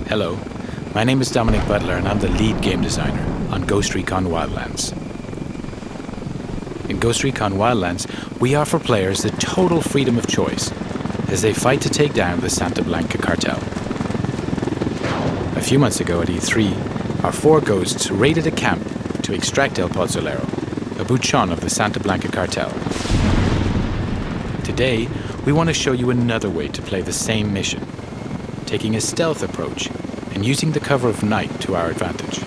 Hello, my name is Dominic Butler and I'm the lead game designer on Ghost Recon Wildlands. In Ghost Recon Wildlands, we offer players the total freedom of choice as they fight to take down the Santa Blanca Cartel. A few months ago at E3, our 4 ghosts raided a camp to extract El Pozolero, a bouchon of the Santa Blanca Cartel. Today, we want to show you another way to play the same mission, taking a stealth approach and using the cover of night to our advantage.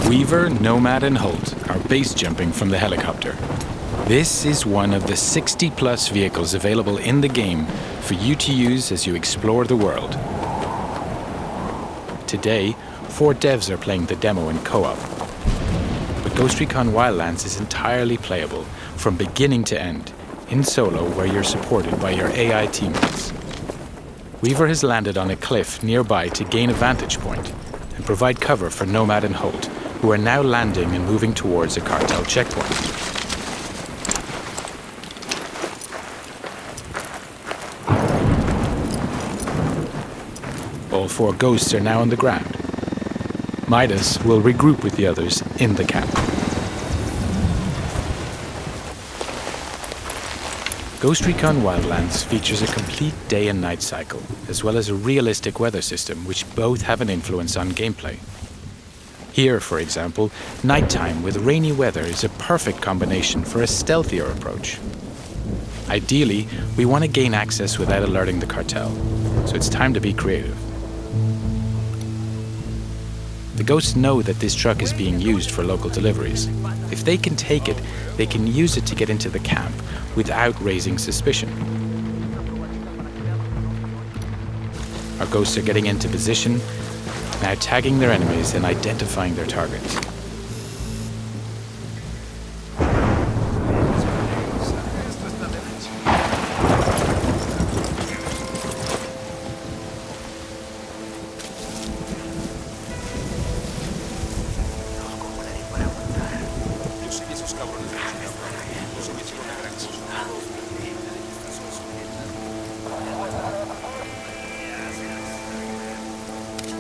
Weaver, Nomad and Holt are base jumping from the helicopter. This is one of the 60+ vehicles available in the game for you to use as you explore the world. Today, 4 devs are playing the demo in co-op. But Ghost Recon Wildlands is entirely playable from beginning to end, in solo where you're supported by your AI teammates. Weaver has landed on a cliff nearby to gain a vantage point and provide cover for Nomad and Holt, who are now landing and moving towards a cartel checkpoint. All 4 ghosts are now on the ground. Midas will regroup with the others in the camp. Ghost Recon Wildlands features a complete day and night cycle, as well as a realistic weather system, which both have an influence on gameplay. Here, for example, nighttime with rainy weather is a perfect combination for a stealthier approach. Ideally, we want to gain access without alerting the cartel, so it's time to be creative. The ghosts know that this truck is being used for local deliveries. If they can take it, they can use it to get into the camp without raising suspicion. Our ghosts are getting into position, now tagging their enemies and identifying their targets.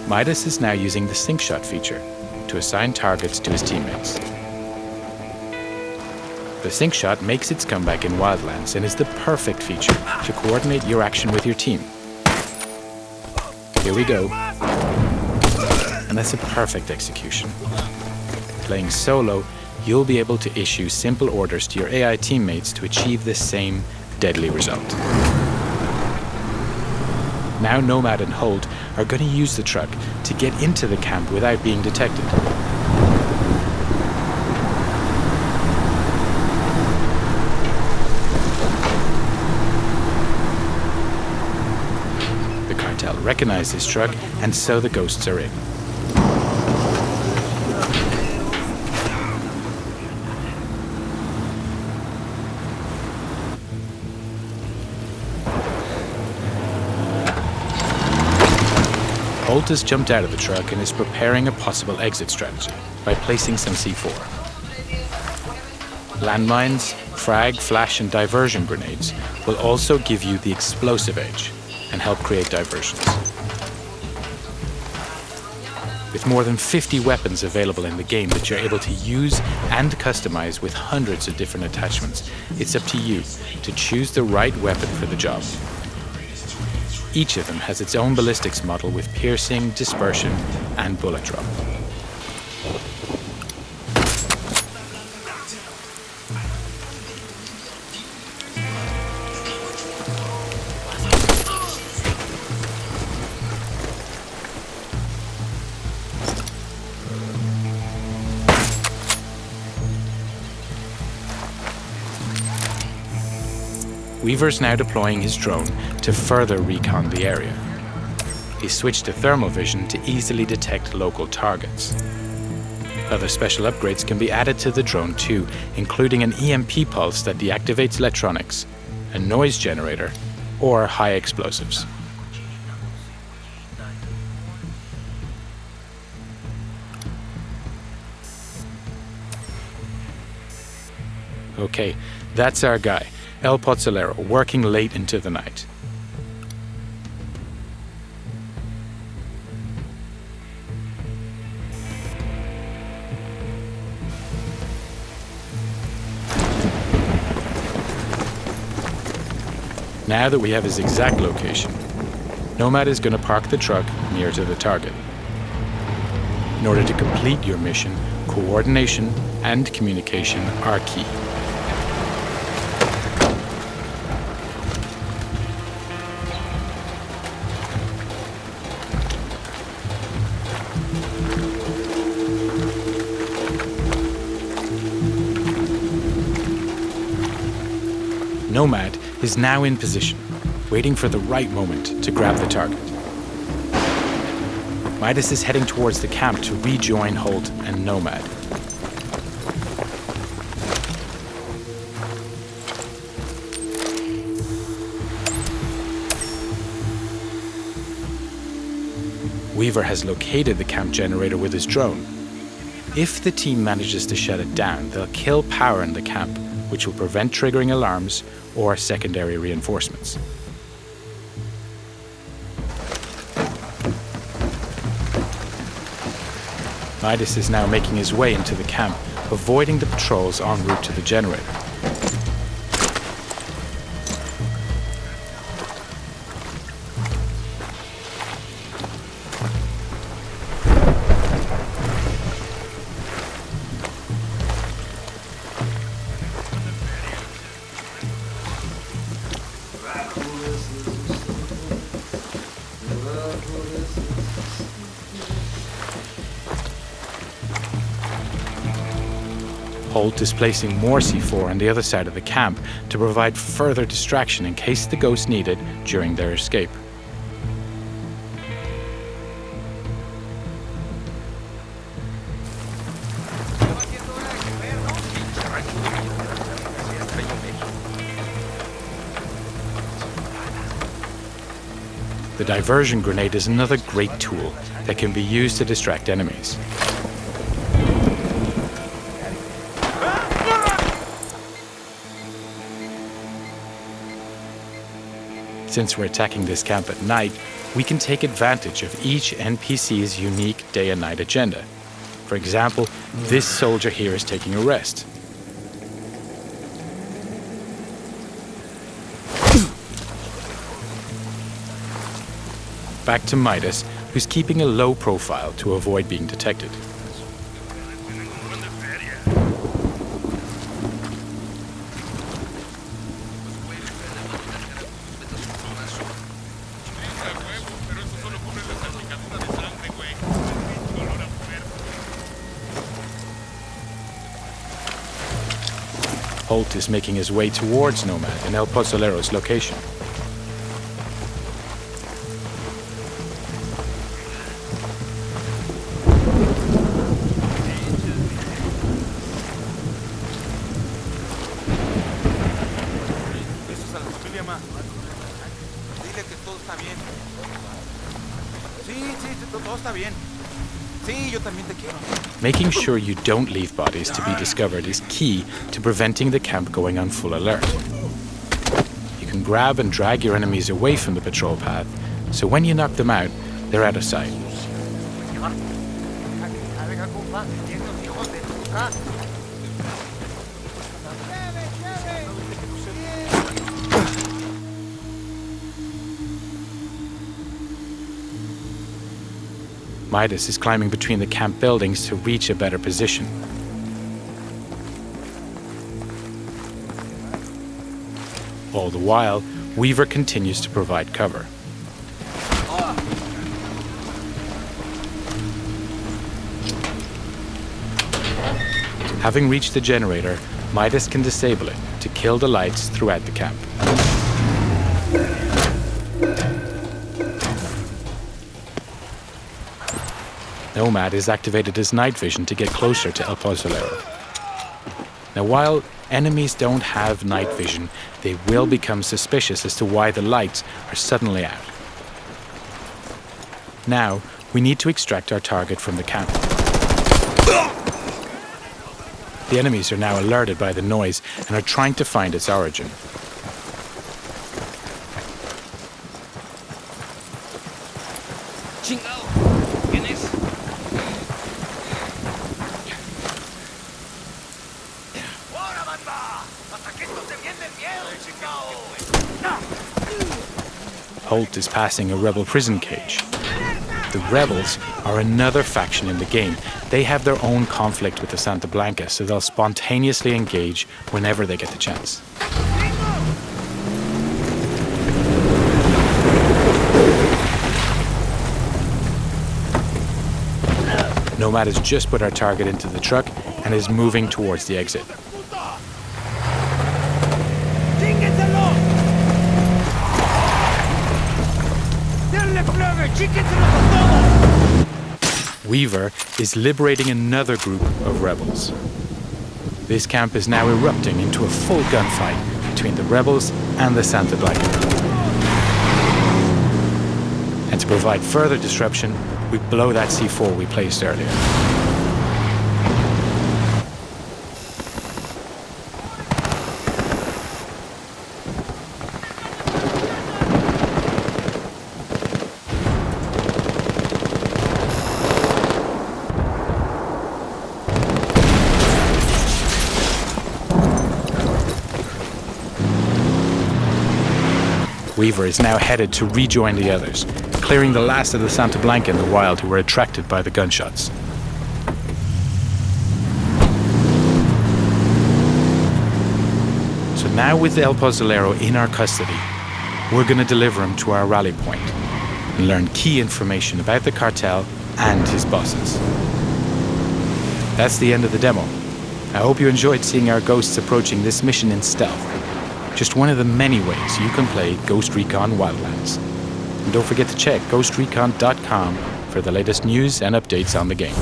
Midas is now using the sync shot feature to assign targets to his teammates. The sync shot makes its comeback in Wildlands and is the perfect feature to coordinate your action with your team. Here we go. And that's a perfect execution. Playing solo, you'll be able to issue simple orders to your AI teammates to achieve the same deadly result. Now Nomad and Holt are going to use the truck to get into the camp without being detected. The cartel recognize this truck, and so the ghosts are in. Holt has jumped out of the truck and is preparing a possible exit strategy by placing some C4. Landmines, frag, flash, and diversion grenades will also give you the explosive edge and help create diversions. With more than 50 weapons available in the game that you're able to use and customize with hundreds of different attachments, it's up to you to choose the right weapon for the job. Each of them has its own ballistics model with piercing, dispersion, and bullet drop. Weaver's now deploying his drone to further recon the area. He switched to thermal vision to easily detect local targets. Other special upgrades can be added to the drone too, including an EMP pulse that deactivates electronics, a noise generator, or high explosives. Okay, that's our guy. El Pozolero, working late into the night. Now that we have his exact location, Nomad is going to park the truck near to the target. In order to complete your mission, coordination and communication are key. Nomad is now in position, waiting for the right moment to grab the target. Midas is heading towards the camp to rejoin Holt and Nomad. Weaver has located the camp generator with his drone. If the team manages to shut it down, they'll kill power in the camp, which will prevent triggering alarms or secondary reinforcements. Midas is now making his way into the camp, avoiding the patrols en route to the generator. Holt is placing more C4 on the other side of the camp to provide further distraction in case the ghosts need it during their escape. The diversion grenade is another great tool that can be used to distract enemies. Since we're attacking this camp at night, we can take advantage of each NPC's unique day and night agenda. For example, this soldier here is taking a rest. Back to Midas, who's keeping a low profile to avoid being detected. Holt is making his way towards Nomad and El Pozolero's location. Making sure you don't leave bodies to be discovered is key to preventing the camp going on full alert. You can grab and drag your enemies away from the patrol path, so when you knock them out, they're out of sight. Midas is climbing between the camp buildings to reach a better position. All the while, Weaver continues to provide cover. Having reached the generator, Midas can disable it to kill the lights throughout the camp. Nomad has activated his night vision to get closer to El Pozolero. Now, while enemies don't have night vision, they will become suspicious as to why the lights are suddenly out. Now, we need to extract our target from the camp. The enemies are now alerted by the noise and are trying to find its origin. Chingado. ¿Quién es? ¡Ahora, banda! ¡Hasta que esto se viene el miedo, chingado! Holt is passing a rebel prison cage. The rebels are another faction in the game. They have their own conflict with the Santa Blanca, so they'll spontaneously engage whenever they get the chance. Nomad has just put our target into the truck and is moving towards the exit. Weaver is liberating another group of rebels. This camp is now erupting into a full gunfight between the rebels and the Santa Blanca. And to provide further disruption, we blow that C4 we placed earlier. Weaver is now headed to rejoin the others, clearing the last of the Santa Blanca in the wild who were attracted by the gunshots. So now with El Pozolero in our custody, we're going to deliver him to our rally point and learn key information about the cartel and his bosses. That's the end of the demo. I hope you enjoyed seeing our ghosts approaching this mission in stealth. Just one of the many ways you can play Ghost Recon Wildlands. And don't forget to check ghostrecon.com for the latest news and updates on the game.